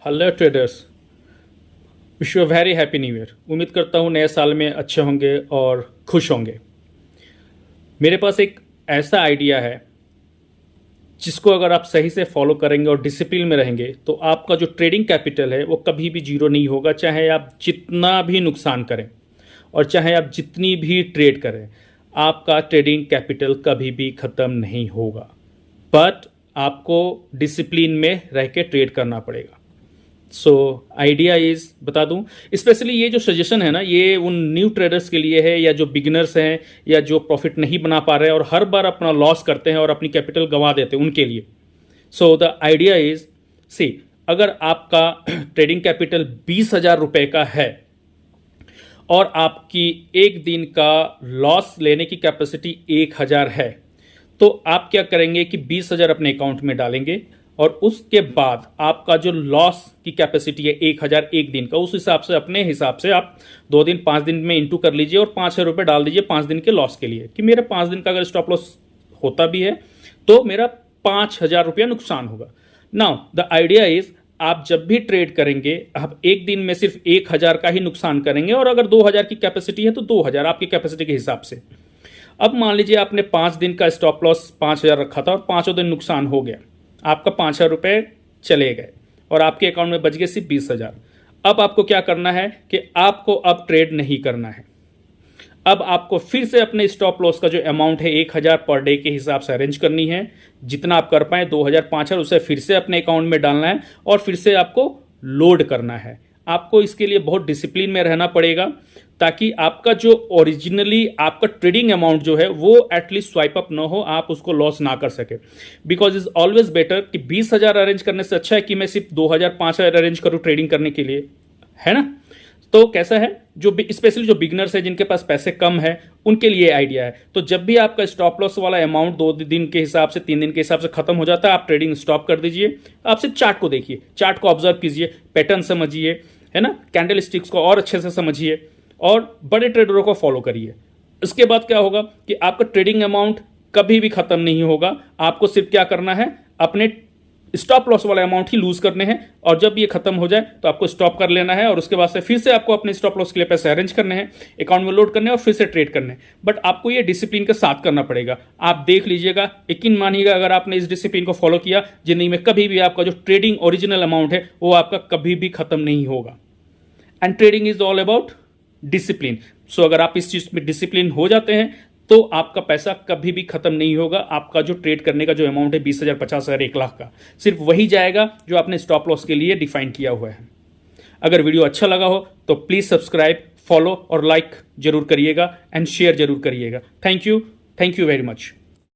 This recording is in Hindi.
Hello traders, wish you very happy new year. उम्मीद करता हूँ नए साल में अच्छे होंगे और खुश होंगे। मेरे पास एक ऐसा आइडिया है जिसको अगर आप सही से फॉलो करेंगे और डिसिप्लिन में रहेंगे तो आपका जो ट्रेडिंग कैपिटल है वो कभी भी जीरो नहीं होगा, चाहे आप जितना भी नुकसान करें और चाहे आप जितनी भी ट्रेड करें, आपका ट्रेडिंग कैपिटल कभी भी ख़त्म नहीं होगा। बट आपको डिसिप्लिन में रह के ट्रेड करना पड़ेगा। सो आइडिया इज बता दूं, स्पेशली ये जो सजेशन है ना, ये उन न्यू ट्रेडर्स के लिए है या जो बिगिनर्स हैं या जो प्रॉफिट नहीं बना पा रहे हैं और हर बार अपना लॉस करते हैं और अपनी कैपिटल गंवा देते हैं, उनके लिए। सो द आइडिया इज, सी, अगर आपका ट्रेडिंग कैपिटल 20,000 रुपए का है और आपकी एक दिन का लॉस लेने की कैपेसिटी 1,000 है, तो आप क्या करेंगे कि 20,000 अपने अकाउंट में डालेंगे और उसके बाद आपका जो लॉस की कैपेसिटी है 1,000 एक दिन का, उस हिसाब से अपने हिसाब से आप 2 दिन 5 दिन में इंटू कर लीजिए और 5,000 रुपये डाल दीजिए 5 दिन के लॉस के लिए कि मेरा 5 दिन का अगर स्टॉप लॉस होता भी है तो मेरा 5,000 रुपया नुकसान होगा। नाउ द आइडिया इज, आप जब भी ट्रेड करेंगे आप एक दिन में सिर्फ 1,000 का ही नुकसान करेंगे और अगर 2,000 की कैपेसिटी है तो 2,000 आपकी कैपेसिटी के हिसाब से। अब मान लीजिए आपने 5 दिन का स्टॉप लॉस 5,000 रखा था और 5 दिन नुकसान हो गया, आपका 5,000 रुपये चले गए और आपके अकाउंट में बच गए सिर्फ 20,000। अब आपको क्या करना है कि आपको अब ट्रेड नहीं करना है। अब आपको फिर से अपने स्टॉप लॉस का जो अमाउंट है 1,000 पर डे के हिसाब से अरेंज करनी है। जितना आप कर पाए 2,000 5,000 उसे फिर से अपने अकाउंट में डालना है और फिर से आपको लोड करना है। आपको इसके लिए बहुत डिसिप्लिन में रहना पड़ेगा ताकि आपका जो ओरिजिनली आपका ट्रेडिंग अमाउंट जो है वो एटलीस्ट स्वाइप अप ना हो, आप उसको लॉस ना कर सके। बिकॉज इज ऑलवेज बेटर कि 20,000 अरेंज करने से अच्छा है कि मैं सिर्फ 2,000 5,000 अरेंज करूं ट्रेडिंग करने के लिए, है ना। तो कैसा है, जो स्पेशली जो बिगनर्स है जिनके पास पैसे कम है उनके लिए आइडिया है। तो जब भी आपका स्टॉप लॉस वाला अमाउंट 2 दिन के हिसाब से 3 दिन के हिसाब से खत्म हो जाता है, आप ट्रेडिंग स्टॉप कर दीजिए। आप सिर्फ चार्ट को देखिए, चार्ट को ऑब्जर्व कीजिए, पैटर्न समझिए, है ना, कैंडल स्टिक्स को और अच्छे से समझिए और बड़े ट्रेडरों को फॉलो करिए। इसके बाद क्या होगा कि आपका ट्रेडिंग अमाउंट कभी भी खत्म नहीं होगा। आपको सिर्फ क्या करना है, अपने स्टॉप लॉस वाले अमाउंट ही लूज करने हैं और जब ये खत्म हो जाए तो आपको स्टॉप कर लेना है और उसके बाद से फिर से आपको अपने स्टॉप लॉस के लिए पैसे अरेंज करने हैं, अकाउंट में लोड करने हैं और फिर से ट्रेड करने हैं। बट आपको ये डिसिप्लिन के साथ करना पड़ेगा। आप देख लीजिएगा, यकीन मानिएगा, अगर आपने इस डिसिप्लिन को फॉलो किया, जिंदगी में कभी भी आपका जो ट्रेडिंग ओरिजिनल अमाउंट है वो आपका कभी भी खत्म नहीं होगा। And trading is all about discipline. So अगर आप इस चीज में डिसिप्लिन हो जाते हैं तो आपका पैसा कभी भी खत्म नहीं होगा। आपका जो ट्रेड करने का जो अमाउंट है 20,000 50,000 1 लाख का, सिर्फ वही जाएगा जो आपने स्टॉप लॉस के लिए डिफाइन किया हुआ है। अगर वीडियो अच्छा लगा हो तो प्लीज सब्सक्राइब, फॉलो और लाइक जरूर करिएगा एंड शेयर जरूर करिएगा। Thank you very much.